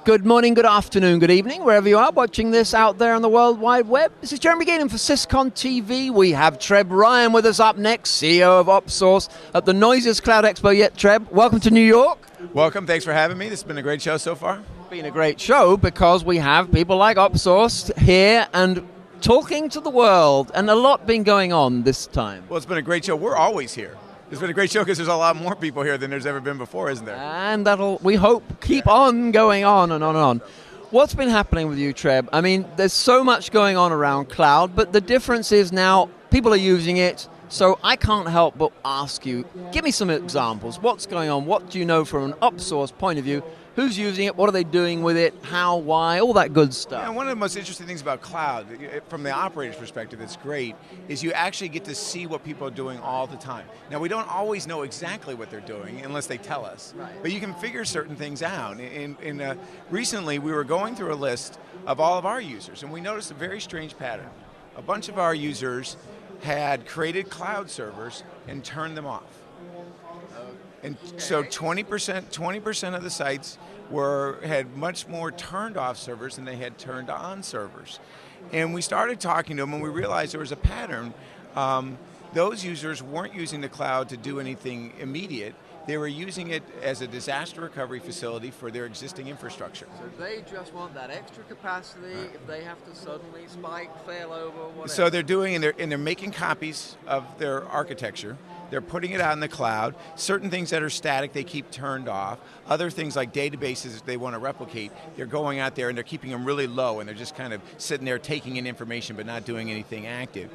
Good morning, good afternoon, good evening, wherever you are watching this out there on the World Wide Web. This is Jeremy Geelan for SYS-CON TV. We have Treb Ryan with us up next, CEO of OpSource at the noisiest cloud expo yet. Treb, welcome to New York. Welcome, thanks for having me. This has been a great show so far. Been a great show because we have people like OpSource here and talking to the world, and a lot been going on this time. Well, it's been a great show. We're always here. It's been a great show because there's a lot more people here than there's ever been before, isn't there? And that'll, we hope, keep on going on and on and on. What's been happening with you, Treb? I mean, there's so much going on around cloud, but the difference is now people are using it, so I can't help but ask you, give me some examples. What's going on? What do you know from an OpSource point of view? Who's using it? What are they doing with it? How? Why? All that good stuff. Yeah, one of the most interesting things about cloud, from the operator's perspective that's great, is you actually get to see what people are doing all the time. Now, we don't always know exactly what they're doing unless they tell us, right. But you can figure certain things out. Recently, we were going through a list of all of our users, and we noticed a very strange pattern. A bunch of our users had created cloud servers and turned them off. And so 20% of the sites had much more turned off servers than they had turned on servers. And we started talking to them and we realized there was a pattern. Those users weren't using the cloud to do anything immediate. They were using it as a disaster recovery facility for their existing infrastructure. So they just want that extra capacity if they have to suddenly spike, fail over, whatever. So they're doing, and they're making copies of their architecture. They're putting it out in the cloud. Certain things that are static, they keep turned off. Other things like databases that they want to replicate, they're going out there and they're keeping them really low and they're just kind of sitting there taking in information but not doing anything active.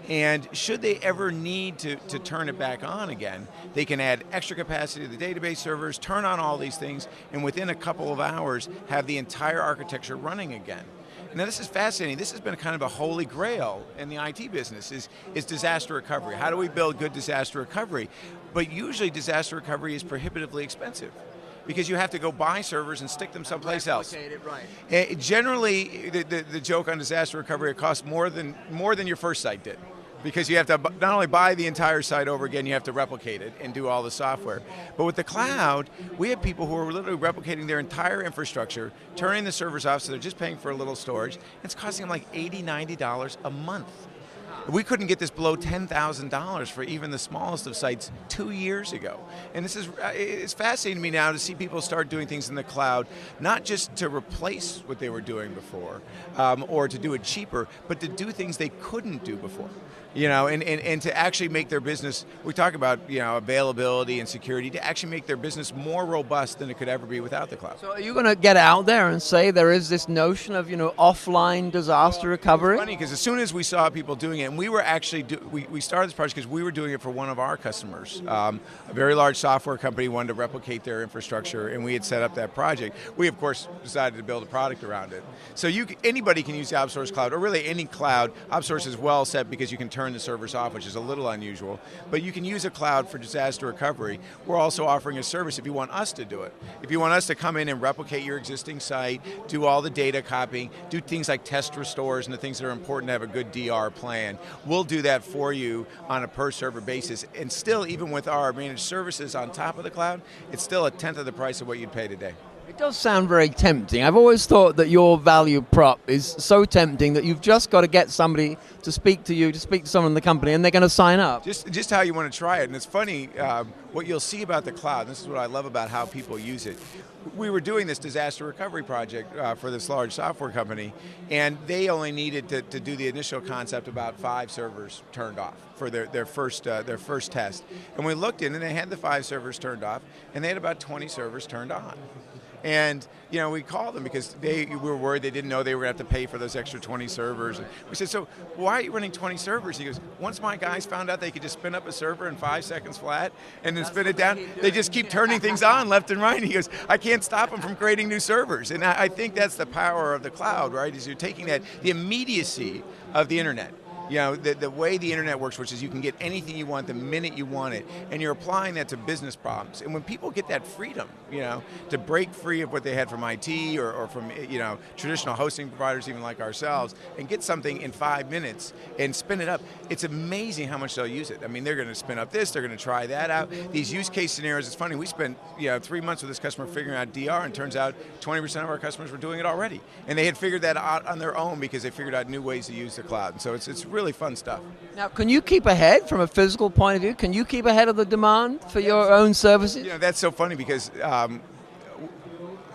And should they ever need to turn it back on again, they can add extra capacity to the database servers, turn on all these things, and within a couple of hours have the entire architecture running again. Now this is fascinating. This has been kind of a holy grail in the IT business, is disaster recovery. How do we build good disaster recovery? But usually disaster recovery is prohibitively expensive because you have to go buy servers and stick them someplace else. Right. Generally, the joke on disaster recovery, it costs more than your first site did. Because you have to not only buy the entire site over again, you have to replicate it and do all the software. But with the cloud, we have people who are literally replicating their entire infrastructure, turning the servers off so they're just paying for a little storage. It's costing them like $80, $90 a month. We couldn't get this below $10,000 for even the smallest of sites 2 years ago. And it's fascinating to me now to see people start doing things in the cloud, not just to replace what they were doing before, or to do it cheaper, but to do things they couldn't do before. And to actually make their business, we talk about availability and security, to actually make their business more robust than it could ever be without the cloud. So are you going to get out there and say there is this notion of offline disaster recovery? It's funny because as soon as we saw people doing it, and we were actually, we started this project because we were doing it for one of our customers. A very large software company wanted to replicate their infrastructure, and we had set up that project. We, of course, decided to build a product around it. So anybody can use the OpSource cloud, or really any cloud. OpSource is well set because you can turn the servers off, which is a little unusual. But you can use a cloud for disaster recovery. We're also offering a service if you want us to do it. If you want us to come in and replicate your existing site, do all the data copying, do things like test restores and the things that are important to have a good DR plan, we'll do that for you on a per server basis. And still, even with our managed services on top of the cloud, it's still a tenth of the price of what you'd pay today. It does sound very tempting. I've always thought that your value prop is so tempting that you've just got to get somebody to speak to you, to speak to someone in the company, and they're going to sign up. Just how you want to try it. And it's funny, what you'll see about the cloud, and this is what I love about how people use it. We were doing this disaster recovery project for this large software company, and they only needed to do the initial concept about 5 servers turned off for their first test. And we looked in, and they had the 5 servers turned off, and they had about 20 servers turned on. And we called them because we were worried they didn't know they were going to have to pay for those extra 20 servers. And we said, so why are you running 20 servers? He goes, once my guys found out they could just spin up a server in 5 seconds flat and then spin it down, they just keep turning things on left and right. He goes, I can't stop them from creating new servers. And I think that's the power of the cloud, right? Is you're taking the immediacy of the internet. You know, the way the internet works, which is you can get anything you want the minute you want it, and you're applying that to business problems. And when people get that freedom, you know, to break free of what they had from IT or from, you know, traditional hosting providers, even like ourselves, and get something in 5 minutes and spin it up, it's amazing how much they'll use it. I mean, they're going to spin up this, they're going to try that out. These use case scenarios, it's funny, we spent 3 months with this customer figuring out DR, and turns out 20% of our customers were doing it already. And they had figured that out on their own because they figured out new ways to use the cloud. And so it's really fun stuff. Now, can you keep ahead from a physical point of view? Can you keep ahead of the demand for your own services? You know, that's so funny because I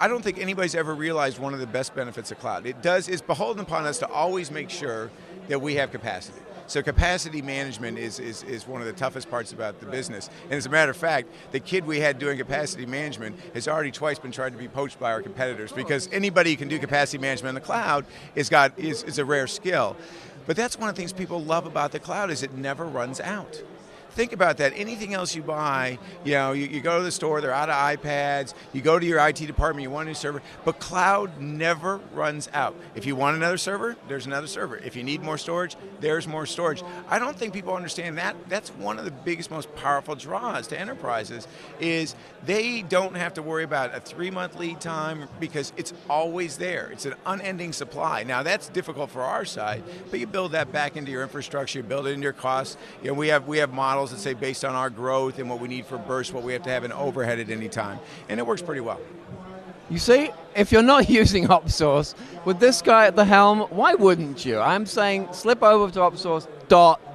don't think anybody's ever realized one of the best benefits of cloud. It's beholden upon us to always make sure that we have capacity. So capacity management is one of the toughest parts about the business. And as a matter of fact, the kid we had doing capacity management has already twice been tried to be poached by our competitors, because anybody who can do capacity management in the cloud is a rare skill. But that's one of the things people love about the cloud, is it never runs out. Think about that. Anything else you buy, you go to the store, they're out of iPads, you go to your IT department, you want a new server, but cloud never runs out. If you want another server, there's another server. If you need more storage, there's more storage. I don't think people understand that. That's one of the biggest, most powerful draws to enterprises, is they don't have to worry about a 3-month lead time, because it's always there. It's an unending supply. Now, that's difficult for our side, but you build that back into your infrastructure, you build it into your costs. We have models that say, based on our growth and what we need for burst, what we have to have in overhead at any time. And it works pretty well. You see, if you're not using OpSource, with this guy at the helm, why wouldn't you? I'm saying slip over to OpSource.net.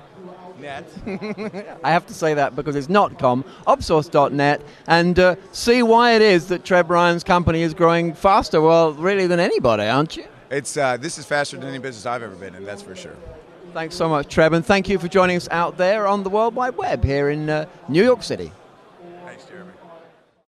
I have to say that because it's not .com, OpSource.net, and see why it is that Treb Ryan's company is growing faster, well, really, than anybody, aren't you? This is faster than any business I've ever been in, that's for sure. Thanks so much, Treb, and thank you for joining us out there on the World Wide Web here in New York City.